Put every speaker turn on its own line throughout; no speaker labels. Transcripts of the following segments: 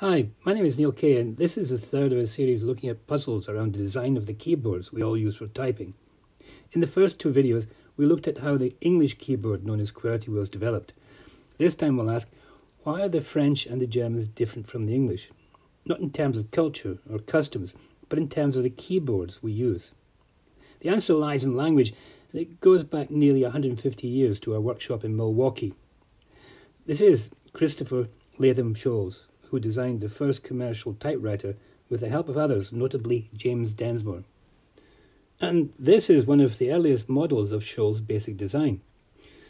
Hi, my name is Neil Kay, and this is the third of a series looking at puzzles around the design of the keyboards we all use for typing. In the first two videos, we looked at how the English keyboard known as QWERTY was developed. This time we'll ask, why are the French and the Germans different from the English? Not in terms of culture or customs, but in terms of the keyboards we use. The answer lies in language, and it goes back nearly 150 years to our workshop in Milwaukee. This is Christopher Latham Sholes, who designed the first commercial typewriter with the help of others, notably James Densmore. And this is one of the earliest models of Sholes' basic design.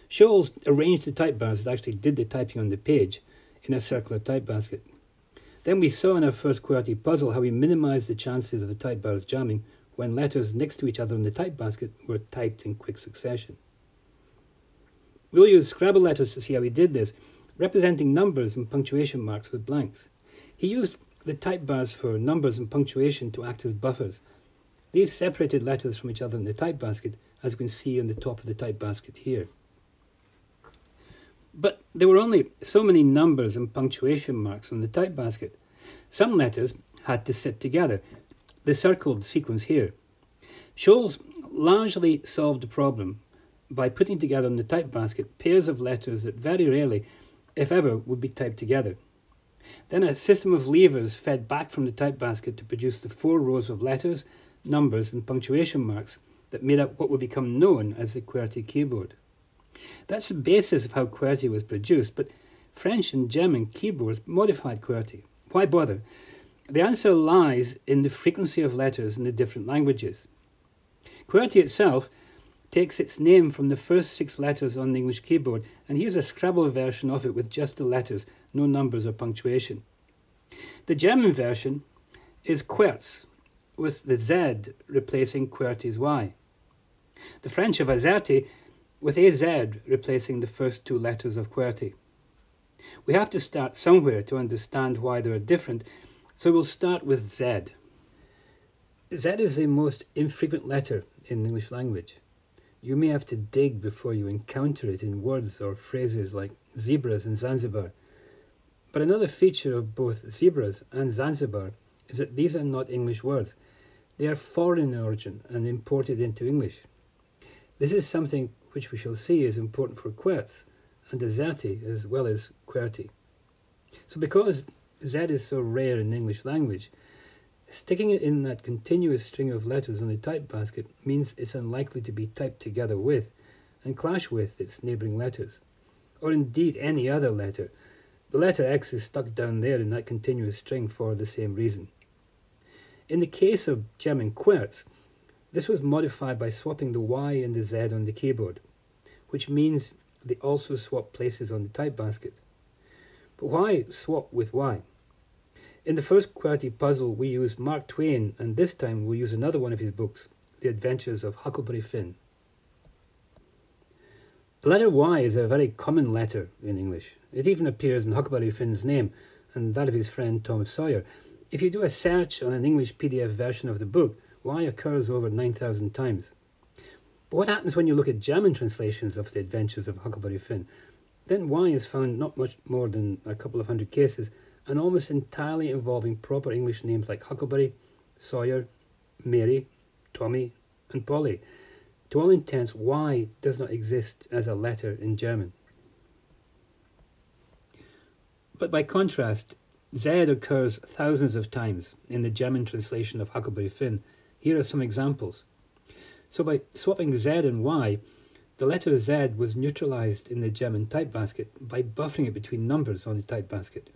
Sholes arranged the type bars that actually did the typing on the page in a circular type basket. Then we saw in our first QWERTY puzzle how we minimised the chances of the type bars jamming when letters next to each other in the type basket were typed in quick succession. We'll use Scrabble letters to see how he did this, representing numbers and punctuation marks with blanks. He used the type bars for numbers and punctuation to act as buffers. These separated letters from each other in the type basket, as you can see on the top of the type basket here. But there were only so many numbers and punctuation marks on the type basket. Some letters had to sit together, the circled sequence here. Sholes largely solved the problem by putting together in the type basket pairs of letters that very rarely, if ever, would be typed together. Then a system of levers fed back from the type basket to produce the 4 rows of letters, numbers and punctuation marks that made up what would become known as the QWERTY keyboard. That's the basis of how QWERTY was produced, but French and German keyboards modified QWERTY. Why bother? The answer lies in the frequency of letters in the different languages. QWERTY itself takes its name from the first 6 letters on the English keyboard, and here's a Scrabble version of it with just the letters, no numbers or punctuation. The German version is QWERTZ, with the Z replacing QWERTY's Y. The French have AZERTY, with AZ replacing the first 2 letters of QWERTY. We have to start somewhere to understand why they are different, so we'll start with Z. Z is the most infrequent letter in the English language. You may have to dig before you encounter it in words or phrases like zebras and Zanzibar. But another feature of both zebras and Zanzibar is that these are not English words. They are foreign in origin and imported into English. This is something which we shall see is important for QWERTZ and AZERTY as well as QWERTY. So because Z is so rare in the English language, sticking it in that continuous string of letters on the type basket means it's unlikely to be typed together with and clash with its neighbouring letters, or indeed any other letter. The letter X is stuck down there in that continuous string for the same reason. In the case of German QWERTZ, this was modified by swapping the Y and the Z on the keyboard, which means they also swap places on the type basket. But why swap with Y? In the first QWERTY puzzle we used Mark Twain, and this time we'll use another one of his books, The Adventures of Huckleberry Finn. The letter Y is a very common letter in English. It even appears in Huckleberry Finn's name and that of his friend Tom Sawyer. If you do a search on an English PDF version of the book, Y occurs over 9,000 times. But what happens when you look at German translations of The Adventures of Huckleberry Finn? Then Y is found not much more than a couple of hundred cases, and almost entirely involving proper English names like Huckleberry, Sawyer, Mary, Tommy and Polly. To all intents, Y does not exist as a letter in German. But by contrast, Z occurs thousands of times in the German translation of Huckleberry Finn. Here are some examples. So by swapping Z and Y, the letter Z was neutralised in the German type basket by buffering it between numbers on the type basket.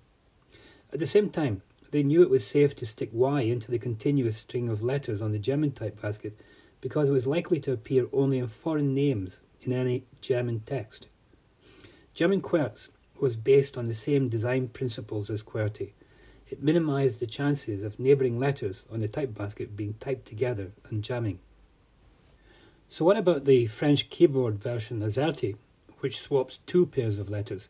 At the same time, they knew it was safe to stick Y into the continuous string of letters on the German type basket because it was likely to appear only in foreign names in any German text. German QWERTZ was based on the same design principles as QWERTY. It minimised the chances of neighbouring letters on the type basket being typed together and jamming. So what about the French keyboard version AZERTY, which swaps 2 pairs of letters?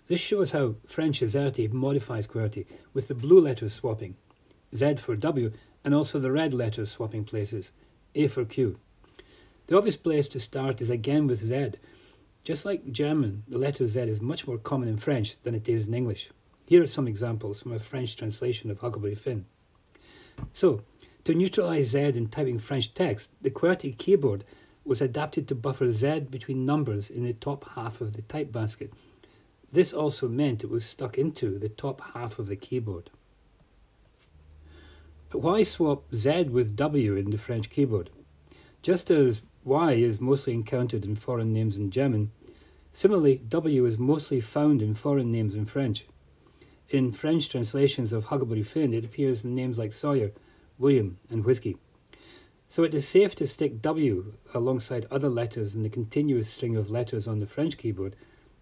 This shows how French AZERTY modifies QWERTY, with the blue letters swapping, Z for W, and also the red letters swapping places, A for Q. The obvious place to start is again with Z. Just like German, the letter Z is much more common in French than it is in English. Here are some examples from a French translation of Huckleberry Finn. So, to neutralise Z in typing French text, the QWERTY keyboard was adapted to buffer Z between numbers in the top half of the type basket. This also meant it was stuck into the top half of the keyboard. But why swap Z with W in the French keyboard? Just as Y is mostly encountered in foreign names in German, similarly W is mostly found in foreign names in French. In French translations of Huckleberry Finn, it appears in names like Sawyer, William and Whiskey. So it is safe to stick W alongside other letters in the continuous string of letters on the French keyboard,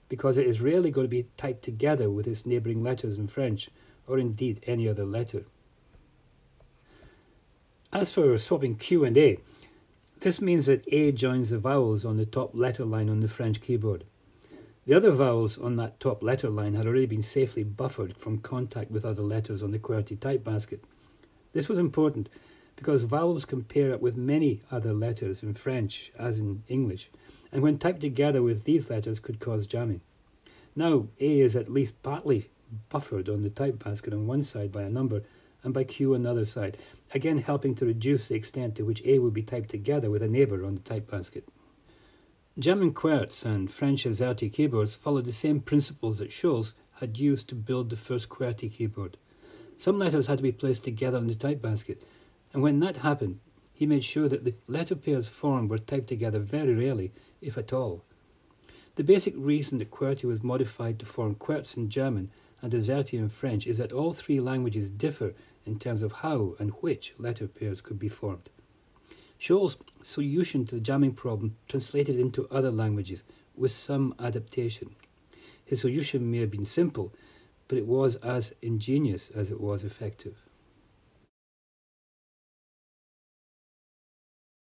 because it is rarely going to be typed together with its neighbouring letters in French, or indeed any other letter. As for swapping Q and A, this means that A joins the vowels on the top letter line on the French keyboard. The other vowels on that top letter line had already been safely buffered from contact with other letters on the QWERTY type basket. This was important because vowels can pair up with many other letters in French as in English, and when typed together with these letters could cause jamming. Now A is at least partly buffered on the type basket on one side by a number and by Q on the other side, again helping to reduce the extent to which A would be typed together with a neighbour on the type basket. German QWERTs and French AZERTY keyboards followed the same principles that Scholz had used to build the first QWERTY keyboard. Some letters had to be placed together on the type basket, and when that happened, he made sure that the letter pairs formed were typed together very rarely, if at all. The basic reason that QWERTY was modified to form QWERTs in German and AZERTY in French is that all three languages differ in terms of how and which letter pairs could be formed. Scholz's solution to the jamming problem translated into other languages with some adaptation. His solution may have been simple, but it was as ingenious as it was effective.